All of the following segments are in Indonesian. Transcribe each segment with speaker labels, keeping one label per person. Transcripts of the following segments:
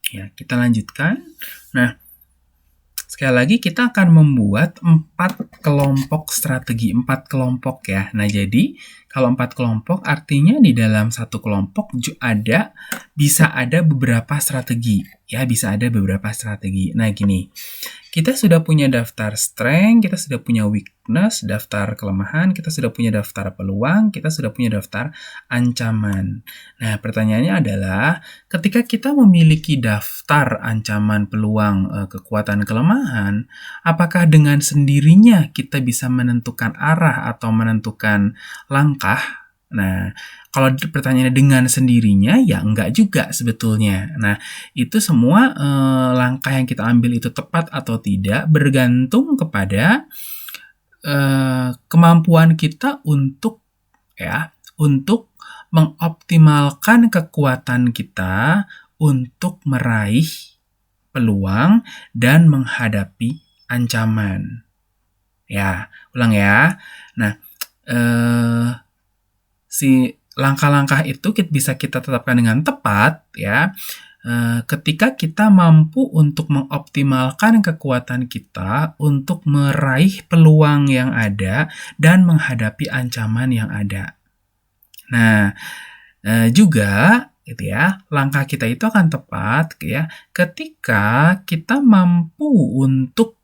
Speaker 1: Ya, kita lanjutkan. Nah, sekali lagi kita akan membuat 4 kelompok strategi, 4 kelompok ya. Nah, jadi kalau 4 kelompok artinya di dalam satu kelompok bisa ada beberapa strategi. Ya, bisa ada beberapa strategi. Nah, gini. Kita sudah punya daftar strength, kita sudah punya weakness, daftar kelemahan, kita sudah punya daftar peluang, kita sudah punya daftar ancaman. Nah, pertanyaannya adalah, ketika kita memiliki daftar ancaman, peluang, kekuatan, kelemahan, apakah dengan sendirinya kita bisa menentukan arah atau menentukan langkah? Nah, kalau pertanyaannya dengan sendirinya, ya enggak juga sebetulnya. Nah, itu semua langkah yang kita ambil itu tepat atau tidak bergantung kepada kemampuan kita untuk mengoptimalkan kekuatan kita untuk meraih peluang dan menghadapi ancaman. Ya, ulang ya. Nah, si langkah-langkah itu bisa kita tetapkan dengan tepat ya ketika kita mampu untuk mengoptimalkan kekuatan kita untuk meraih peluang yang ada dan menghadapi ancaman yang ada. Nah, juga gitu ya, langkah kita itu akan tepat ya ketika kita mampu untuk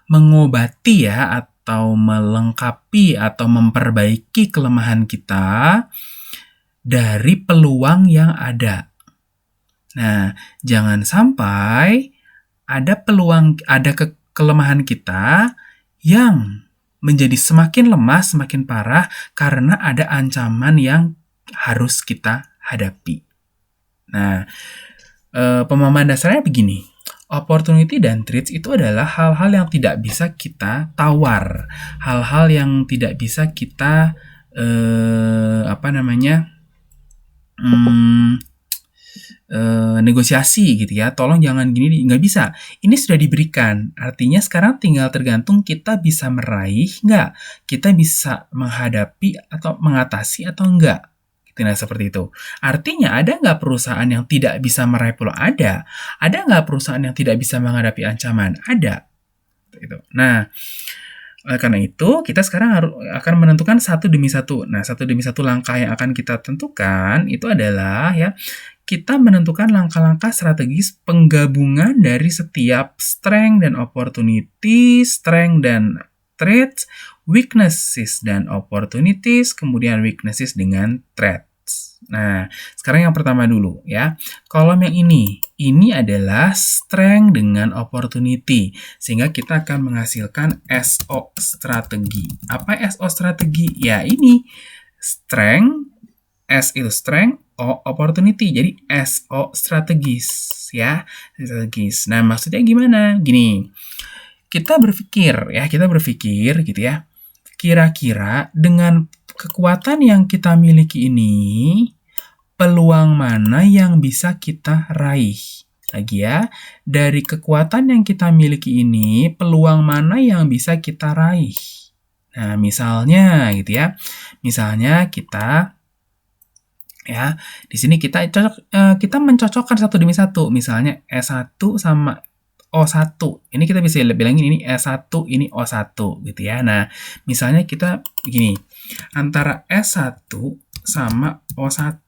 Speaker 1: mengobati ya atau melengkapi atau memperbaiki kelemahan kita dari peluang yang ada. Nah, jangan sampai ada kelemahan kita yang menjadi semakin lemah, semakin parah karena ada ancaman yang harus kita hadapi. Nah, pemahaman dasarnya begini. Opportunity dan threats itu adalah hal-hal yang tidak bisa kita tawar, hal-hal yang tidak bisa kita negosiasi gitu ya. Tolong jangan gini, nggak bisa. Ini sudah diberikan. Artinya sekarang tinggal tergantung kita bisa meraih nggak, kita bisa menghadapi atau mengatasi atau enggak. Nah, seperti itu. Artinya ada nggak perusahaan yang tidak bisa meraih peluang? Ada. Ada nggak perusahaan yang tidak bisa menghadapi ancaman? Ada. Gitu. Nah, karena itu kita sekarang akan menentukan satu demi satu. Nah, satu demi satu langkah yang akan kita tentukan itu adalah ya kita menentukan langkah-langkah strategis penggabungan dari setiap strength dan opportunity, strength dan threats, weaknesses dan opportunities, kemudian weaknesses dengan threats. Nah, sekarang yang pertama dulu ya. Kolom yang ini adalah strength dengan opportunity. Sehingga kita akan menghasilkan SO strategi. Apa SO strategi? Ya, ini strength, S itu strength, O opportunity. Jadi SO strategis ya. Strategis. Nah, maksudnya gimana? Gini. Kita berpikir gitu ya. Kira-kira dengan kekuatan yang kita miliki ini, peluang mana yang bisa kita raih? Lagi ya, dari kekuatan yang kita miliki ini, peluang mana yang bisa kita raih? Nah, misalnya gitu ya. Misalnya kita ya, di sini kita mencocokkan satu demi satu. Misalnya S1 sama O1. Ini kita bisa bilangin ini S1, ini O1 gitu ya. Nah, misalnya kita begini. Antara S1 sama O1.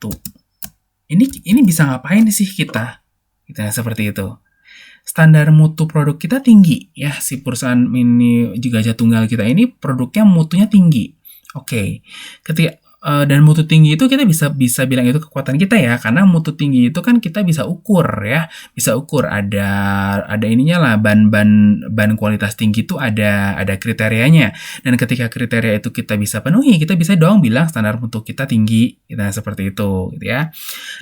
Speaker 1: Ini bisa ngapain sih kita? Gitu ya, seperti itu. Standar mutu produk kita tinggi ya. Si perusahaan ini juga Gajah Tunggal kita ini produknya mutunya tinggi. Oke. Ketika dan mutu tinggi itu kita bisa bilang itu kekuatan kita ya, karena mutu tinggi itu kan kita bisa ukur ya, bisa ukur ada ininya lah, ban kualitas tinggi itu ada kriterianya, dan ketika kriteria itu kita bisa penuhi, kita bisa dong bilang standar mutu kita tinggi, nah seperti itu gitu ya.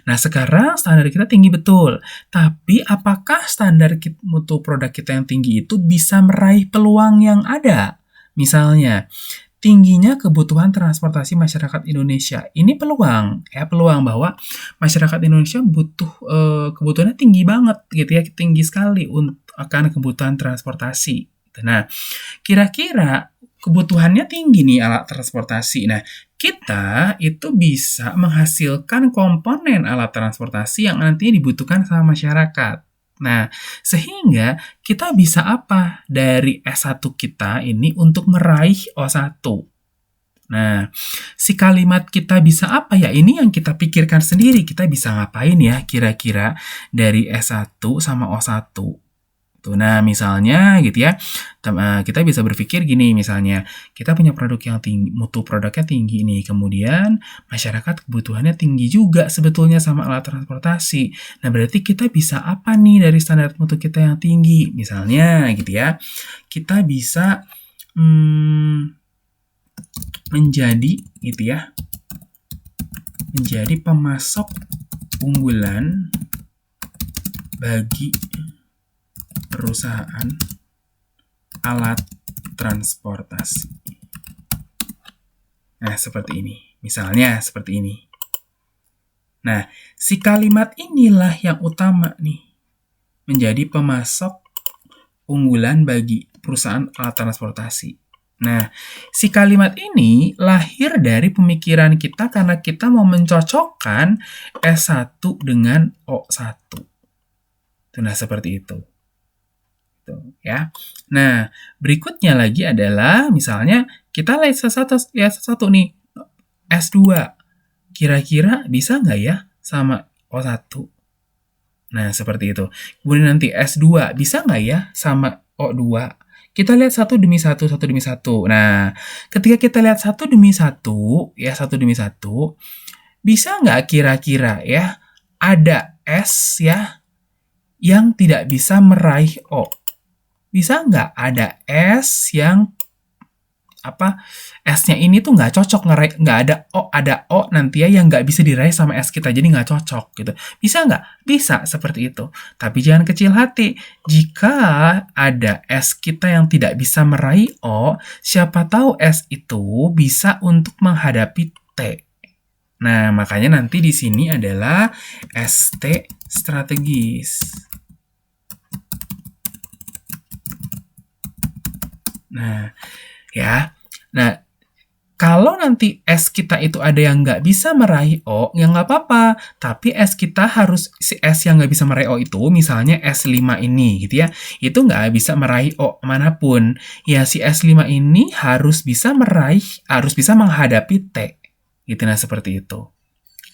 Speaker 1: Nah sekarang standar kita tinggi betul, tapi apakah standar mutu produk kita yang tinggi itu bisa meraih peluang yang ada? Misalnya tingginya kebutuhan transportasi masyarakat Indonesia. Ini peluang bahwa masyarakat Indonesia butuh kebutuhannya tinggi banget gitu ya, tinggi sekali akan kebutuhan transportasi. Nah, kira-kira kebutuhannya tinggi nih alat transportasi. Nah, kita itu bisa menghasilkan komponen alat transportasi yang nantinya dibutuhkan sama masyarakat. Nah, sehingga kita bisa apa dari S1 kita ini untuk meraih O1? Nah, si kalimat kita bisa apa ya? Ini yang kita pikirkan sendiri. Kita bisa ngapain ya kira-kira dari S1 sama O1? Tuh, nah, misalnya gitu ya, kita bisa berpikir gini misalnya, kita punya produk yang tinggi, mutu produknya tinggi nih, kemudian masyarakat kebutuhannya tinggi juga sebetulnya sama alat transportasi. Nah, berarti kita bisa apa nih dari standar mutu kita yang tinggi? Misalnya gitu ya, kita bisa menjadi gitu ya, menjadi pemasok unggulan bagi perusahaan alat transportasi. Nah, seperti ini. Misalnya seperti ini. Nah, si kalimat inilah yang utama nih. Menjadi pemasok unggulan bagi perusahaan alat transportasi. Nah, si kalimat ini lahir dari pemikiran kita karena kita mau mencocokkan S1 dengan O1. Nah, seperti itu. Ya. Nah, berikutnya lagi adalah misalnya kita lihat satu nih, S2. Kira-kira bisa nggak ya sama O1? Nah, seperti itu. Kemudian nanti S2, bisa nggak ya sama O2? Kita lihat satu demi satu. Nah, ketika kita lihat satu demi satu, bisa nggak kira-kira ya ada S ya yang tidak bisa meraih O? Bisa nggak ada S yang S-nya ini tuh nggak cocok, nggak ada O nanti ya yang nggak bisa diraih sama S kita, jadi nggak cocok gitu. Bisa nggak? Bisa seperti itu. Tapi jangan kecil hati. Jika ada S kita yang tidak bisa meraih O, siapa tahu S itu bisa untuk menghadapi T. Nah, makanya nanti di sini adalah ST strategis. Nah, ya. Nah, kalau nanti S kita itu ada yang nggak bisa meraih O, ya nggak apa-apa. Tapi S kita harus, si S yang nggak bisa meraih O itu, misalnya S5 ini gitu ya, itu nggak bisa meraih O manapun. Ya, si S5 ini harus bisa menghadapi T. Gitu, nah seperti itu.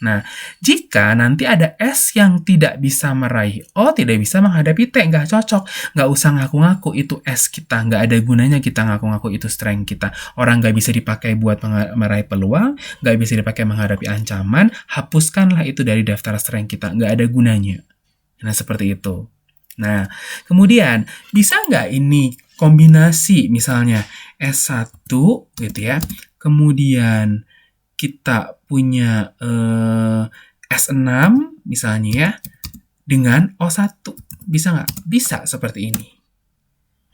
Speaker 1: Nah, jika nanti ada S yang tidak bisa meraih O, tidak bisa menghadapi T, nggak cocok. Nggak usah ngaku-ngaku itu S kita. Nggak ada gunanya kita ngaku-ngaku itu strength kita. Orang nggak bisa dipakai buat meraih peluang, nggak bisa dipakai menghadapi ancaman, hapuskanlah itu dari daftar strength kita. Nggak ada gunanya. Nah, seperti itu. Nah, kemudian, bisa nggak ini kombinasi misalnya S1 gitu ya, kemudian kita punya S6 misalnya ya, dengan O1. Bisa nggak? Bisa seperti ini.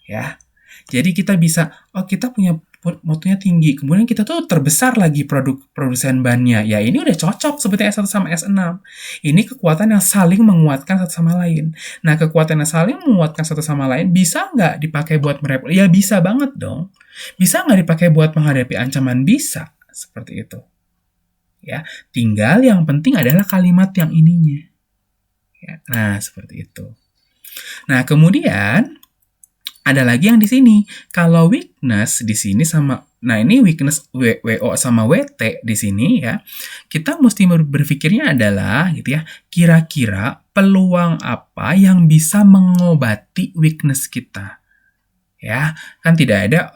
Speaker 1: Ya. Jadi kita bisa, kita punya mutunya tinggi, kemudian kita tuh terbesar lagi produsen bannya. Ya, ini udah cocok seperti S1 sama S6. Ini kekuatan yang saling menguatkan satu sama lain. Nah, kekuatan yang saling menguatkan satu sama lain bisa nggak dipakai buat merepot? Ya, bisa banget dong. Bisa nggak dipakai buat menghadapi ancaman? Bisa. Seperti itu. Ya, tinggal yang penting adalah kalimat yang ininya. Ya, nah, seperti itu. Nah, kemudian ada lagi yang di sini. Kalau weakness di sini sama, nah ini weakness WO sama WT di sini ya. Kita mesti berpikirnya adalah gitu ya, kira-kira peluang apa yang bisa mengobati weakness kita. Ya, kan tidak ada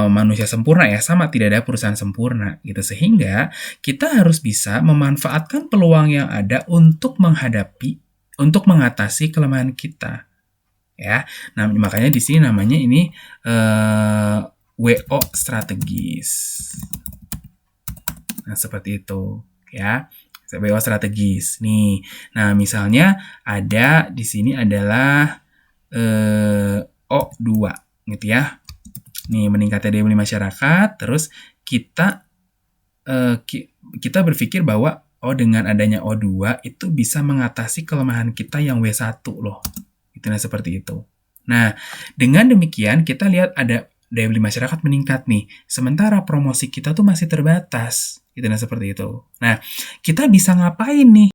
Speaker 1: manusia sempurna ya, sama tidak ada perusahaan sempurna gitu, sehingga kita harus bisa memanfaatkan peluang yang ada untuk mengatasi kelemahan kita ya. Nah, makanya di sini namanya ini WO strategis. Nah, seperti itu ya. WO strategis nih. Nah, misalnya ada di sini adalah O2 gitu ya. Nih, meningkatnya daya beli masyarakat, terus kita berpikir bahwa dengan adanya O2 itu bisa mengatasi kelemahan kita yang W1 loh. Itu seperti itu. Nah, dengan demikian kita lihat ada daya beli masyarakat meningkat nih. Sementara promosi kita tuh masih terbatas gitu, nah seperti itu. Nah, kita bisa ngapain nih